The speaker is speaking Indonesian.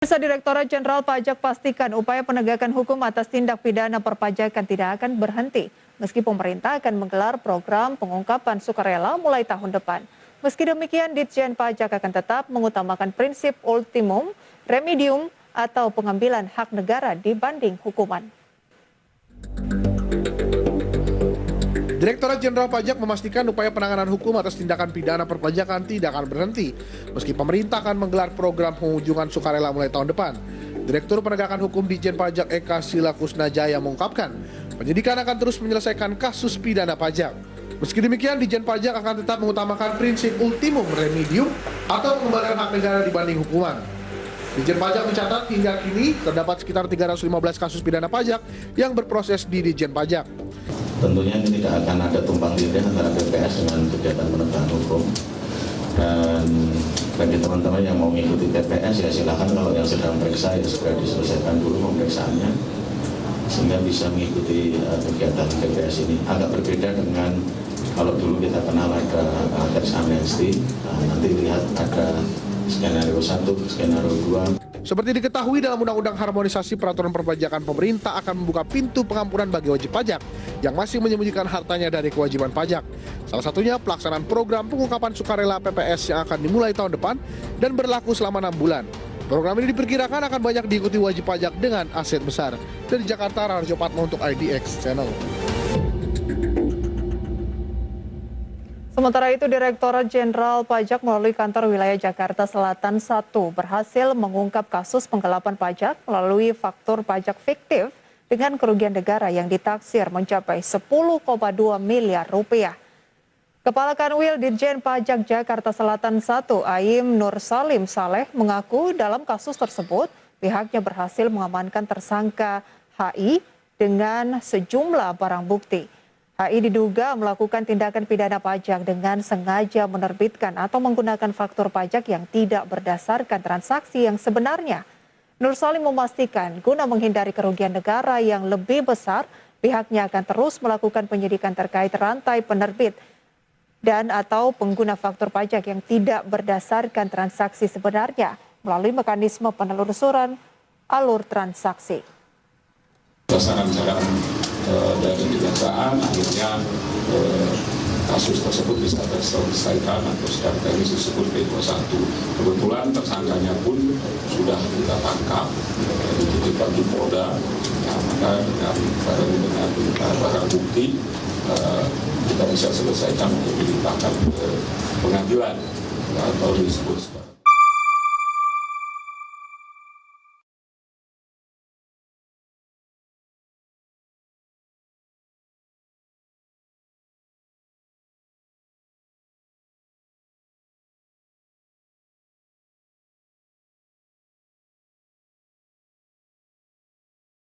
Pemirsa, Direktorat Jenderal Pajak pastikan upaya penegakan hukum atas tindak pidana perpajakan tidak akan berhenti, meski pemerintah akan menggelar program pengungkapan sukarela mulai tahun depan. Meski demikian, Ditjen Pajak akan tetap mengutamakan prinsip ultimum remedium atau pengambilan hak negara dibanding hukuman. Direktorat Jenderal Pajak memastikan upaya penanganan hukum atas tindakan pidana perpajakan tidak akan berhenti, meski pemerintah akan menggelar program pengunjungan sukarela mulai tahun depan. Direktur Penegakan Hukum Ditjen Pajak Eka Sila Kusnajaya mengungkapkan, penyidikan akan terus menyelesaikan kasus pidana pajak. Meski demikian, Ditjen Pajak akan tetap mengutamakan prinsip ultimum remedium atau pengembalian hak negara dibanding hukuman. Ditjen Pajak mencatat hingga kini terdapat sekitar 315 kasus pidana pajak yang berproses di Ditjen Pajak. Tentunya ini tidak akan ada tumpang tindih antara PPS dengan kegiatan penegakan hukum. Dan bagi teman-teman yang mau mengikuti PPS ya silakan, kalau yang sedang periksa ya segera diselesaikan dulu pemeriksaannya sehingga bisa mengikuti kegiatan PPS ini. Agak berbeda dengan kalau dulu kita kenal ada tax amnesty, nanti lihat ada skenario 1, skenario 2. Seperti diketahui dalam Undang-Undang Harmonisasi Peraturan Perpajakan, pemerintah akan membuka pintu pengampunan bagi wajib pajak yang masih menyembunyikan hartanya dari kewajiban pajak. Salah satunya pelaksanaan program pengungkapan sukarela PPS yang akan dimulai tahun depan dan berlaku selama 6 bulan. Program ini diperkirakan akan banyak diikuti wajib pajak dengan aset besar. Dari Jakarta, Raharjo Patmo untuk IDX Channel. Sementara itu, Direktorat Jenderal Pajak melalui Kantor Wilayah Jakarta Selatan 1 berhasil mengungkap kasus penggelapan pajak melalui faktur pajak fiktif dengan kerugian negara yang ditaksir mencapai 10,2 miliar rupiah. Kepala Kanwil Ditjen Pajak Jakarta Selatan 1, Aim Nur Salim Saleh, mengaku dalam kasus tersebut pihaknya berhasil mengamankan tersangka HI dengan sejumlah barang bukti. HI diduga melakukan tindakan pidana pajak dengan sengaja menerbitkan atau menggunakan faktur pajak yang tidak berdasarkan transaksi yang sebenarnya. Nur Salim memastikan guna menghindari kerugian negara yang lebih besar, pihaknya akan terus melakukan penyidikan terkait rantai penerbit dan atau pengguna faktur pajak yang tidak berdasarkan transaksi sebenarnya melalui mekanisme penelusuran alur transaksi. Saran-saran dari kejaksaan akhirnya kasus tersebut bisa terselesaikan atau secara teknis disebut P21. Kebetulan tersangkanya pun sudah kita tangkap di titik di Polda. Maka dengan barang bukti kita bisa selesaikan untuk dilimpahkan ke pengadilan atau disebut